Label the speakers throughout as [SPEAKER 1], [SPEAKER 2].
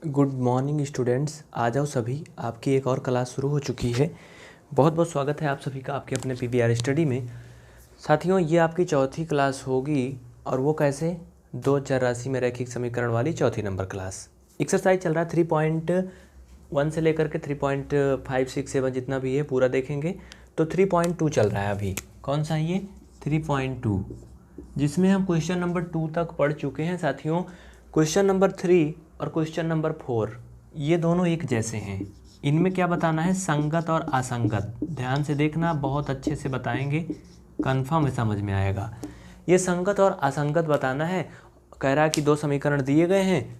[SPEAKER 1] Good morning students, आ जाओ सभी। आपकी एक और क्लास शुरू हो चुकी है। बहुत बहुत स्वागत है आप सभी का आपके अपने पीवीआर स्टडी में। साथियों, ये आपकी चौथी क्लास होगी और वो कैसे, दो चर राशि में रैखिक समीकरण वाली चौथी नंबर क्लास। एक्सरसाइज चल रहा है 3.1 से लेकर के 3.5, 6, 7 जितना भी है पूरा देखेंगे। तो 3.2 चल रहा है अभी। कौन सा ये 3.2, जिसमें हम क्वेश्चन नंबर 2 तक पढ़ चुके हैं साथियों। क्वेश्चन नंबर 3 और क्वेश्चन नंबर 4 ये दोनों एक जैसे हैं। इनमें क्या बताना है, संगत और असंगत। ध्यान से देखना, बहुत अच्छे से बताएंगे, कंफर्म है समझ में आएगा। ये संगत और असंगत बताना है। कह रहा है कि दो समीकरण दिए गए हैं,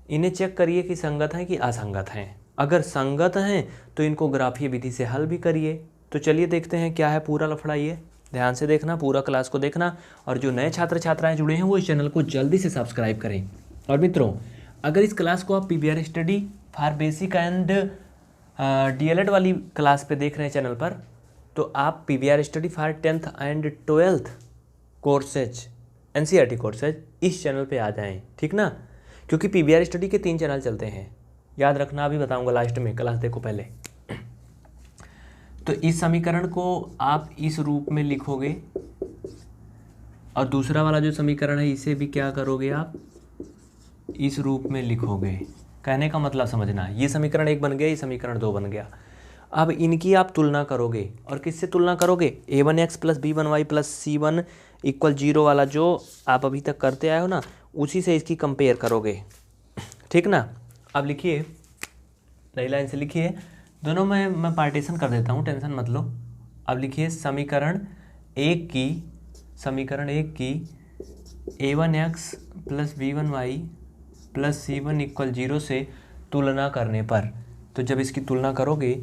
[SPEAKER 1] इन्हें चेक करिए कि संगत हैं कि असंगत हैं। अगर संगत हैं तो इनको ग्राफीय विधि से हल भी करिए। तो चलिए देखते हैं क्या है पूरा लफड़ा। ये ध्यान से देखना, पूरा क्लास को देखना। और जो नए छात्र छात्राएं जुड़े हैं वो इस चैनल को जल्दी से सब्सक्राइब करें। और मित्रों, अगर इस क्लास को आप PVR study for basic and DElEd वाली क्लास पे देख रहे हैं चैनल पर, तो आप PVR study for 10th and 12th courses, NCERT courses इस चैनल पे आ जाएं, ठीक ना। क्योंकि पीवीआर स्टडी के 3 चैनल चलते हैं, याद रखना। अभी बताऊंगा लास्ट में, क्लास देखो पहले। तो इस समीकरण को आप इस रूप में लिखोगे और दूसरा वाला जो समीकरण है इसे भी क्या करोगे, आप इस रूप में लिखोगे। कहने का मतलब समझना, ये समीकरण 1 बन गया, ये समीकरण 2 बन गया। अब इनकी आप तुलना करोगे, और किससे तुलना करोगे, a1x plus b1y plus c1 equal 0 वाला जो आप अभी तक करते आए हो ना, उसी से इसकी कंपेयर करोगे, ठीक ना। अब लिखिए, नई लाइन से लिखिए। दोनों में मैं पार्टीशन कर देता हूँ, टेंशन मत लो। अब लिखिए समीकरण 1 की a1x plus b1y plus c1 equal 0 से तुलना करने पर, तो जब इसकी तुलना करोगे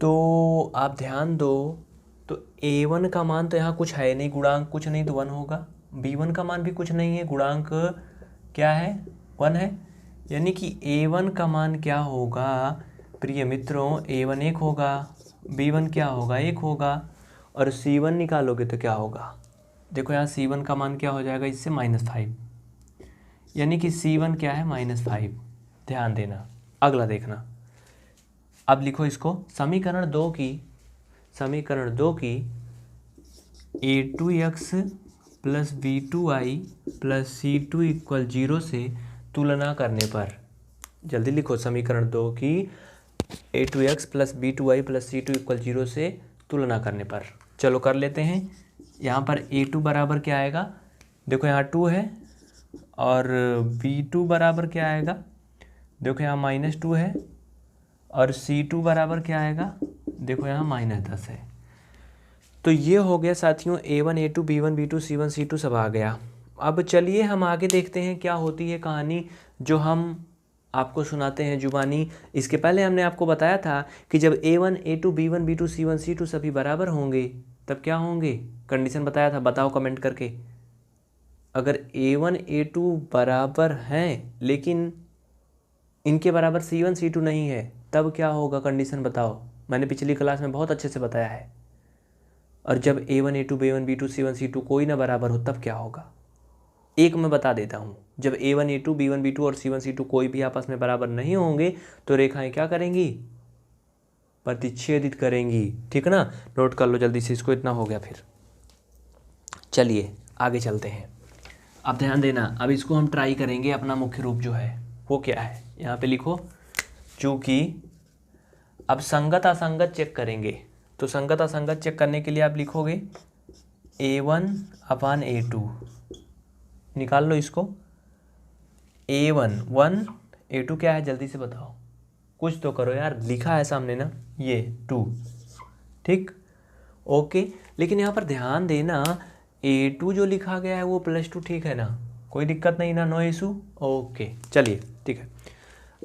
[SPEAKER 1] तो आप ध्यान दो, तो a1 का मान तो यहाँ कुछ है नहीं, गुणांक कुछ नहीं तो 1 होगा। b1 का मान भी कुछ नहीं है, गुणांक क्या है, 1 है। यानी कि a1 का मान क्या होगा प्रिय मित्रों, a1 1 होगा, b1 क्या होगा, 1 होगा। और c1 निकालोगे तो क्या होगा, देखो यहाँ c1 का मान क्या हो जाएगा इससे -5, यानी कि c1 क्या है -5। ध्यान देना, अगला देखना। अब लिखो इसको, समीकरण 2 की a2x plus b2y plus c2 equal 0 से तुलना करने पर, जल्दी लिखो, समीकरण 2 की a2x plus b2y plus c2 equal 0 से तुलना करने पर। चलो कर लेते हैं। यहाँ पर a2 बराबर क्या आएगा, देखो यहाँ 2 है, और b2 बराबर क्या आएगा, देखो यहाँ -2 है, और c2 बराबर क्या आएगा, देखो यहाँ -10 है। तो ये हो गया साथियों a1 a2 b1 b2 c1 c2 सब आ गया। अब चलिए हम आगे देखते हैं क्या होती है कहानी जो हम आपको सुनाते हैं जुबानी। इसके पहले हमने आपको बताया था कि जब a1 a2 b1 b2 c1 c2 सभी बराबर होंगे तब क्या होंगे, कंडीशन बताया था, बताओ कमेंट करके। अगर a1 a2 बराबर हैं लेकिन इनके बराबर c1 c2 नहीं है, तब क्या होगा, कंडीशन बताओ। मैंने पिछली क्लास में बहुत अच्छे से बताया है। और जब a1 a2 b1 b2 c1 c2 कोई ना बराबर हो तब क्या होगा, एक मैं बता देता हूँ। जब a1 a2 b1 b2 और c1 c2 कोई भी आपस में बराबर नहीं होंगे तो रेखाएं क्या करेंगी, प्रतिच्छेदित करेंगी, ठीक ना। नोट कर लो जल्दी से इसको, इतना हो गया। फिर चलिए आगे चलते हैं। अब ध्यान देना, अब इसको हम ट्राई करेंगे। अपना मुख्य रूप जो है वो क्या है, यहाँ पे लिखो। चूँकि अब संगत असंगत चेक करेंगे, तो संगत असंगत चेक करने के लिए आप लिखोगे a1 अपान a2, निकाल लो इसको। a1 1, a2 क्या है जल्दी से बताओ, कुछ तो करो यार, लिखा है सामने ना, ये 2, ठीक, ओके। लेकिन यहाँ पर ध्यान देना, a2 जो लिखा गया है वो +2, ठीक है ना, कोई दिक्कत नहीं ना, नो इशू, ओके। चलिए ठीक है।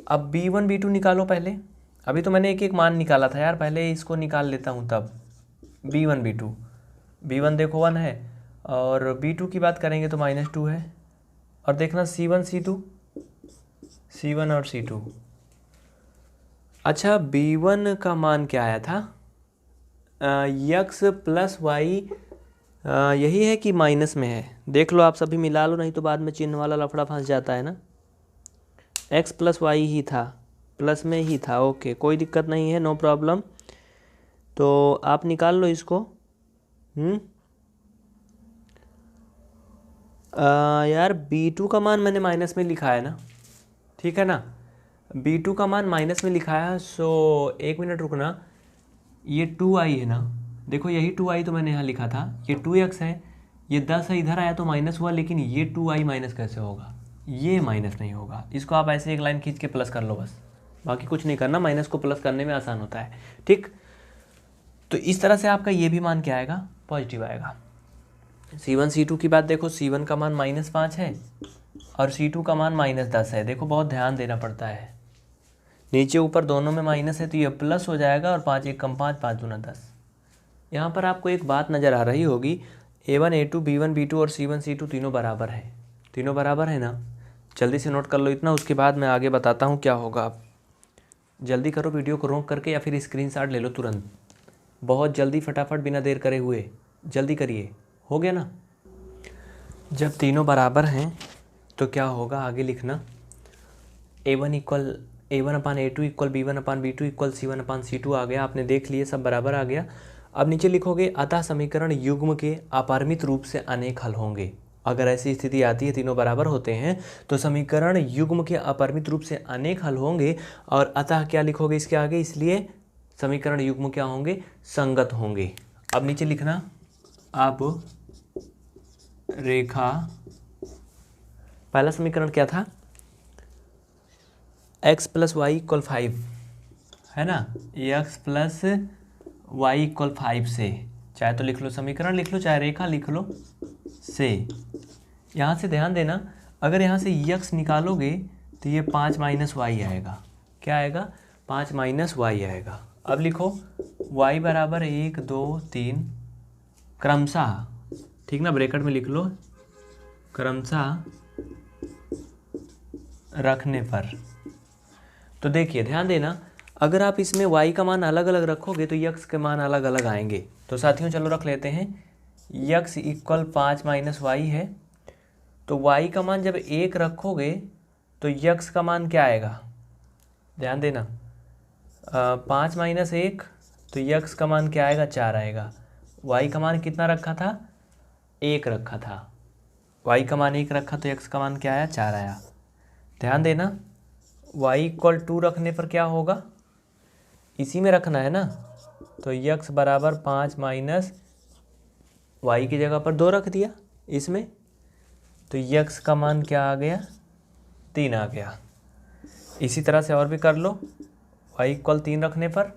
[SPEAKER 1] अब b1 b2 निकालो पहले। अभी तो मैंने एक एक मान निकाला था यार, पहले इसको निकाल लेता हूँ तब। b1 b2, b1 देखो 1 है, और b2 की बात करेंगे तो -2 है। और देखना c1 c2, c1 और c2। अच्छा, b1 का मान क्या आया था, x प्लस वाई, यही है कि माइनस में है, देख लो आप सभी, मिला लो, नहीं तो बाद में चिन्ह वाला लफड़ा फंस जाता है ना। एक्स प्लस वाई ही था, प्लस में ही था, ओके कोई दिक्कत नहीं है, नो प्रॉब्लम। तो आप निकाल लो इसको। यार B2 का मान मैंने माइनस में लिखा है ना, ठीक है ना, B2 का मान माइनस में लिखा है। सो एक मिनट रुकना, ये 2i है ना, देखो यही 2i तो मैंने यहाँ लिखा था, ये 2x है, ये 10 है, इधर आया तो माइनस हुआ, लेकिन ये 2i माइनस कैसे होगा, ये माइनस नहीं होगा। इसको आप ऐसे एक लाइन खींच के प्लस कर लो बस, बाकी कुछ नहीं करना, माइनस को प्लस करने में आसान होता है, ठीक। तो इस तरह से आपका ये भी मान क्या आएगा, पॉजिटिव आएगा। C1 C2 की बात देखो, C1 का मान -5 है और C2 का मान -10 है। देखो बहुत ध्यान देना पड़ता है, नीचे ऊपर दोनों में माइनस है तो ये प्लस हो जाएगा, और 5 1 कम 5, 5 दूना 10। यहाँ पर आपको एक बात नज़र आ रही होगी, A1 A2 B1 B2 और C1 C2 तीनों बराबर है, तीनों बराबर है ना। जल्दी से नोट कर लो इतना, उसके बाद मैं आगे बताता हूँ क्या होगा। आप जल्दी करो, वीडियो को रोक करके या फिर स्क्रीनशॉट ले लो तुरंत, बहुत जल्दी फटाफट बिना देर करे हुए, जल्दी करिए। हो गया ना। जब तीनों बराबर हैं तो क्या होगा, आगे लिखना, A1 इक्वल A1 अपान A2 इक्वल B1 अपान B2 इक्वल C1 अपान C2 आ गया, आपने देख लिए सब बराबर आ गया। अब नीचे लिखोगे, अतः समीकरण युग्म के अपरिमित रूप से अनेक हल होंगे। अगर ऐसी स्थिति आती है, तीनों बराबर होते हैं, तो समीकरण युग्म के अपरिमित रूप से अनेक हल होंगे। और अतः क्या लिखोगे इसके आगे, इसलिए समीकरण युग्म क्या होंगे, संगत होंगे। अब नीचे लिखना, अब रेखा, पहला समीकरण क्या था, x प्लस वाई इक्वल 5 है ना, x प्लस वाई इक्वल 5 से, चाहे तो लिख लो समीकरण लिख लो, चाहे रेखा लिख लो, से यहाँ से ध्यान देना, अगर यहाँ से x निकालोगे तो ये 5 माइनस वाई आएगा। क्या आएगा, 5 माइनस वाई आएगा। अब लिखो y बराबर 1 2 3 क्रमशः, ठीक ना, ब्रैकेट में लिख लो, क्रमशः रखने पर। तो देखिए ध्यान देना, अगर आप इसमें y का मान अलग अलग रखोगे तो x के मान अलग अलग आएंगे। तो साथियों चलो रख लेते हैं, x इक्वल 5 माइनस वाई है, तो y का मान जब 1 रखोगे तो x का मान क्या आएगा, ध्यान देना, 5 माइनस 1 तो x का मान क्या आएगा, 4 आएगा। y का मान कितना रखा था, 1 रखा था, y का मान 1 रखा तो x का मान क्या आया, 4 आया। ध्यान देना, y इक्वल 2 रखने पर क्या होगा, इसी में रखना है ना, तो x बराबर 5 माइनस वाई की जगह पर 2 रख दिया इसमें, तो x का मान क्या आ गया, 3 आ गया। इसी तरह से और भी कर लो, y इक्वल 3 रखने पर,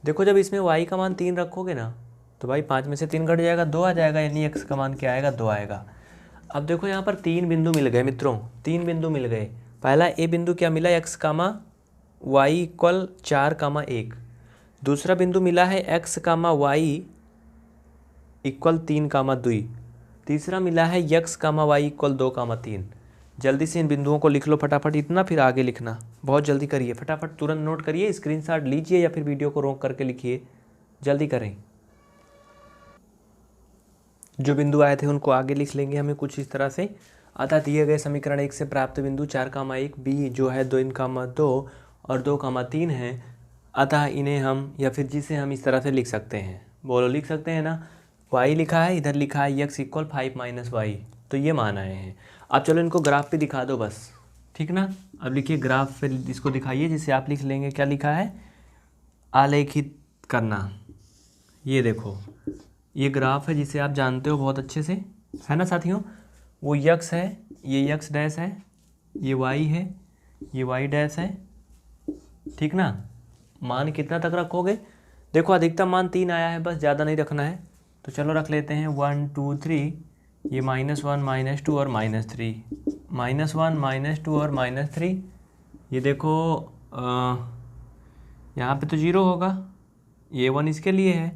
[SPEAKER 1] देखो जब इसमें y का मान 3 रखोगे ना तो भाई 5 में से 3 घट जाएगा, 2 आ जाएगा, यानी x का मान क्या आएगा, 2 आएगा। अब देखो यहाँ पर 3 बिंदु मिल गए मित्रों, 3 बिंदु मिल गए। पहला ए बिंदु क्या मिला, x कामा वाई इक्वल 4 कामा 1, दूसरा बिंदु मिला है x कामा वाई इक्वल 3 कामा 2, तीसरा मिला है x कामा वाई इक्वल 2 कामा 3। जल्दी से इन बिंदुओं को लिख लो फटाफट इतना, फिर आगे लिखना, बहुत जल्दी करिए, फटाफट तुरंत नोट करिए, स्क्रीनशॉट लीजिए या फिर वीडियो को रोक करके लिखिए, जल्दी करें। जो बिंदु आए थे उनको आगे लिख लेंगे हमें कुछ इस तरह से, अतः दिए गए समीकरण 1 से प्राप्त बिंदु 4 कामा 1 बी जो है 2 कामा 2 और 2 कामा 3 है, अतः इन्हें हम या फिर जिसे हम इस तरह से लिख सकते हैं, बोलो लिख सकते हैं ना, y लिखा है, इधर लिखा है x इक्वल 5 माइनस वाई, तो ये मान आए हैं। अब चलो इनको ग्राफ पे दिखा दो बस, ठीक ना। अब लिखिए ग्राफ पे इसको दिखाइए, जिसे आप लिख लेंगे, क्या लिखा है, आलेखित करना। ये देखो ये ग्राफ है जिसे आप जानते हो बहुत अच्छे से, है ना साथियों, वो x है, ये x डैश है, ये y है, ये y डैश है, ठीक ना। मान कितना तक रखोगे, देखो अधिकतम मान 3 आया है, बस ज़्यादा नहीं रखना है, तो चलो रख लेते हैं 1 2 3, ये -1 -2 और -3, -1 -2 और -3, ये देखो यहाँ पे तो 0 होगा, ये 1 इसके लिए है,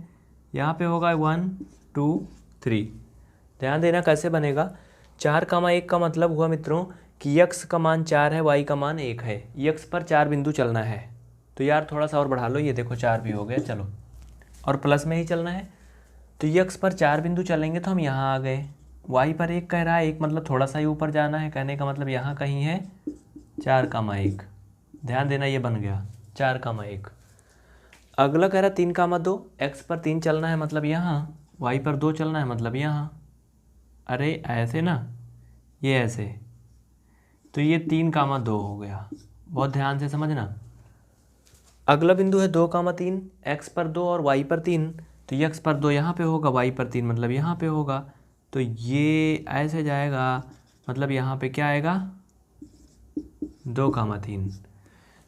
[SPEAKER 1] यहाँ पे होगा 1 2 3। ध्यान देना कैसे बनेगा, 4 कामा 1 का मतलब हुआ मित्रों कि x का मान 4 है, y का मान 1 है, x पर 4 बिंदु चलना है। तो यार थोड़ा सा और बढ़ा लो, ये देखो 4 भी हो गया, चलो, और प्लस में ही चलना है, तो x पर 4 बिंदु चलेंगे तो हम यहाँ आ गए, y पर 1 कह रहा है, 1 मतलब थोड़ा सा ही ऊपर जाना है, कहने का मतलब यहाँ कहीं है 4,1। ध्यान देना, ये बन गया 4,1। अगला कह रहा 3,2। एक्स पर 3 चलना है मतलब यहाँ, वाई पर 2 चलना है मतलब यहाँ। अरे ऐसे ना, ये ऐसे, तो ये 3,2 हो गया। बहुत ध्यान से समझना। अगला बिंदु है 2,3। एक्स पर 2 और वाई पर 3, तो ये एक्स पर 2 यहाँ पे होगा, वाई पर 3 मतलब यहाँ पे होगा। तो ये ऐसे जाएगा, मतलब यहाँ पे क्या आएगा, 2,3।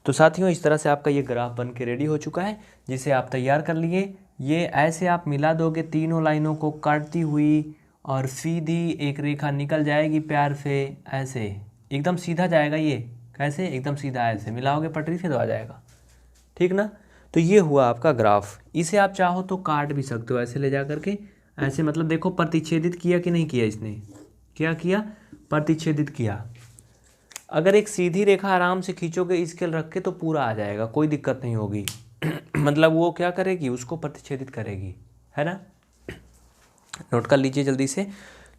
[SPEAKER 1] तो साथियों इस तरह से आपका ये ग्राफ बन के रेडी हो चुका है, जिसे आप तैयार कर लिए। ये ऐसे आप मिला दोगे तीनों लाइनों को काटती हुई, और सीधी एक रेखा निकल जाएगी प्यार से, ऐसे एकदम सीधा जाएगा ये। कैसे? एकदम सीधा ऐसे मिलाओगे पटरी से तो आ जाएगा, ठीक ना। तो ये हुआ आपका ग्राफ। इसे आप चाहो तो काट भी सकते हो ऐसे ले जा करके, ऐसे मतलब देखो प्रतिच्छेदित किया कि नहीं किया इसने, क्या किया, प्रतिच्छेदित किया। अगर एक सीधी रेखा आराम से खींचोगे स्केल रख के तो पूरा आ जाएगा, कोई दिक्कत नहीं होगी। मतलब वो क्या करेगी, उसको प्रतिच्छेदित करेगी, है ना। नोट कर लीजिए जल्दी से।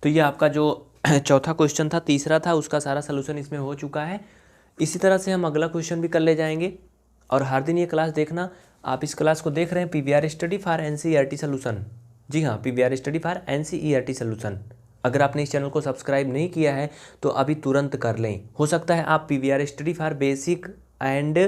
[SPEAKER 1] तो ये आपका जो चौथा क्वेश्चन था, तीसरा था, उसका सारा सलूशन इसमें हो चुका है। इसी तरह से हम अगला क्वेश्चन भी कर ले जाएंगे। और हर दिन ये क्लास देखना। आप इस क्लास को देख रहे हैं PVR study for NCERT solution. जी हाँ, PVR study for NCERT solution. अगर आपने इस चैनल को सब्सक्राइब नहीं किया है तो अभी तुरंत कर लें। हो सकता है आप PVR study for basic and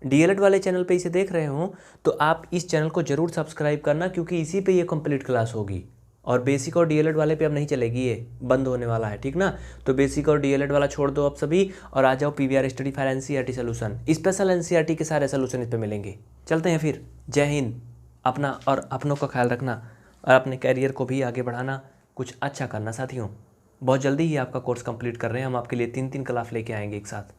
[SPEAKER 1] DLED वाले चैनल पे इसे देख रहे हो, तो आप इस चैनल को ज़रूर सब्सक्राइब करना, क्योंकि इसी पे ये कंप्लीट क्लास होगी। और बेसिक और DLED वाले पे अब नहीं चलेगी, ये बंद होने वाला है, ठीक ना। तो बेसिक और DLED वाला छोड़ दो अब सभी, और आ जाओ PVR study for NCERT solution. Special NCERT के सारे सलूशन इस पे मिलेंगे। चलते हैं फिर। जय हिंद। अपना और अपनों का ख्याल रखना, और अपने कैरियर को भी आगे बढ़ाना, कुछ अच्छा करना साथियों। बहुत जल्दी ही आपका कोर्स कंप्लीट कर रहे हैं हम, आपके लिए 3 क्लास लेके आएंगे एक साथ।